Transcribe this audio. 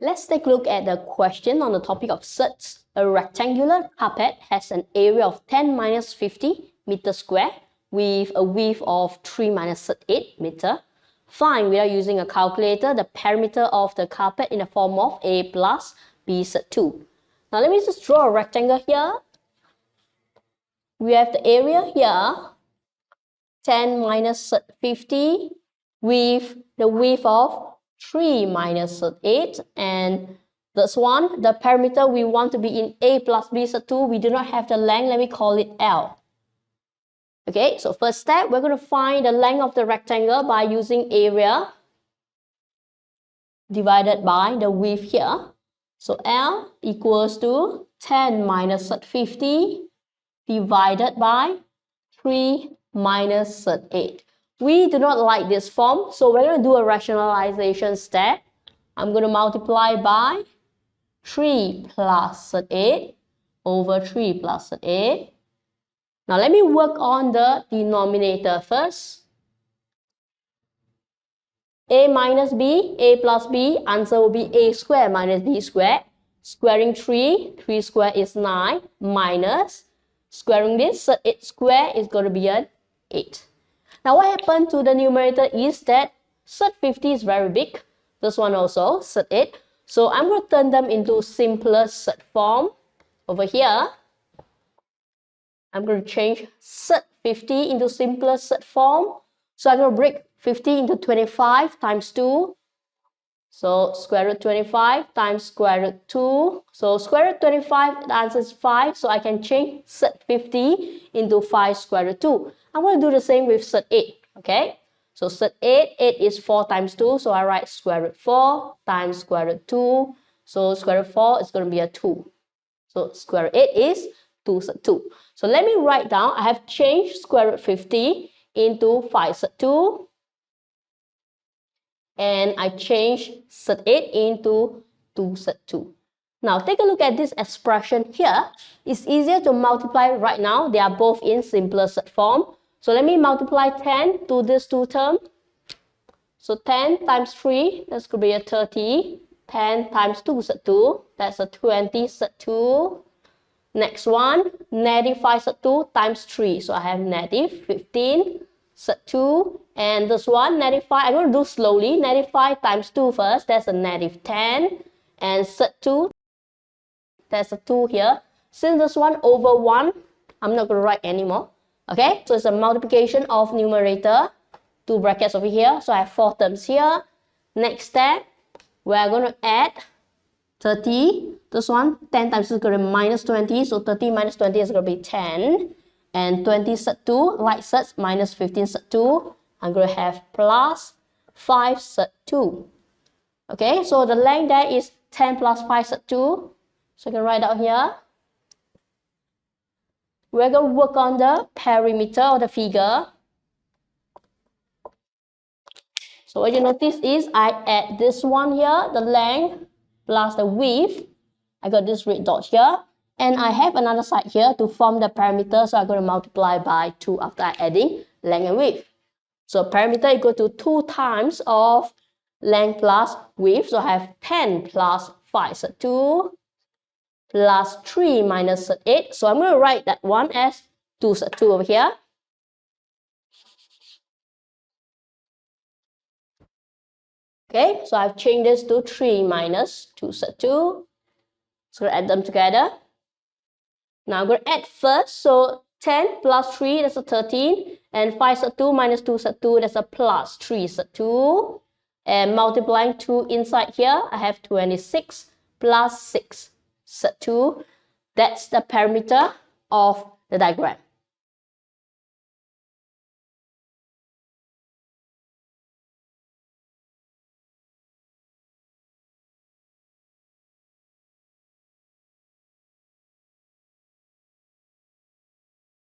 Let's take a look at the question on the topic of surds. A rectangular carpet has an area of 10 minus 50 meters square with a width of 3 minus 8 meter. Find, without using a calculator, the perimeter of the carpet in the form of A plus B sub 2. Now let me just draw a rectangle here. We have the area here, 10 minus 50 with the width of 3 minus 8, and this one, the perimeter we want to be in A plus B sub 2, we do not have the length, let me call it L. Okay, so first step, we're going to find the length of the rectangle by using area divided by the width here. So L equals to 10 minus 50 divided by 3 minus 8. We do not like this form, so we're going to do a rationalization step. I'm going to multiply by 3 plus 8 over 3 plus 8. Now let me work on the denominator first. A minus B, A plus B, answer will be A squared minus B squared. Squaring 3 squared is 9, minus, squaring this, 8 squared is going to be an 8. Now what happened to the numerator is that surd 50 is very big. This one also, surd 8. So I'm going to turn them into simpler surd form. Over here, I'm going to change surd 50 into simpler surd form. So I'm going to break 50 into 25 times 2. So square root 25 times square root 2. So square root 25, the answer is 5. So I can change surd 50 into 5 square root 2. I'm going to do the same with surd 8. Okay. So surd 8 is 4 times 2. So I write square root 4 times square root 2. So square root 4 is going to be a 2. So square root 8 is 2 surd 2. So let me write down, I have changed square root 50 into 5 surd 2. And I change surd 8 into 2 surd 2. Now take a look at this expression here. It's easier to multiply right now. They are both in simpler surd form. So let me multiply 10 to this two term. So 10 times 3, that's going to be a 30. 10 times 2 surd 2, that's a 20 surd 2. Next one, negative 5 surd 2 times 3. So I have negative 15 surd 2. And this one, negative 5, I'm going to do slowly. Negative 5 times 2 first, that's a negative 10. And surd 2, that's a 2 here. Since this one over 1, I'm not going to write anymore. Okay, so it's a multiplication of numerator. 2 brackets over here. So I have 4 terms here. Next step, we're going to add 30. This one, 10 times 2 is going to be minus 20. So 30 minus 20 is going to be 10. And 20 surd 2, like surds, minus 15 surd 2. I'm going to have plus 5 surd 2. Okay, so the length there is 10 plus 5 surd 2. So I can write out here. We're going to work on the perimeter of the figure. So what you notice is I add this one here, the length plus the width. I got this red dot here. And I have another side here to form the perimeter. So I'm going to multiply by 2 after adding length and width. So perimeter equal to 2 times of length plus width. So I have 10 plus 5 surd 2 plus 3 minus surd 8. So I'm going to write that one as 2 surd 2 over here. Okay, so I've changed this to 3 minus 2 surd 2. So add them together. Now I'm going to add first. So 10 plus 3, that's a 13. And 5 surd 2 minus 2 surd 2, that's a plus 3 surd 2. And multiplying 2 inside here, I have 26 plus 6 surd 2. That's the perimeter of the diagram.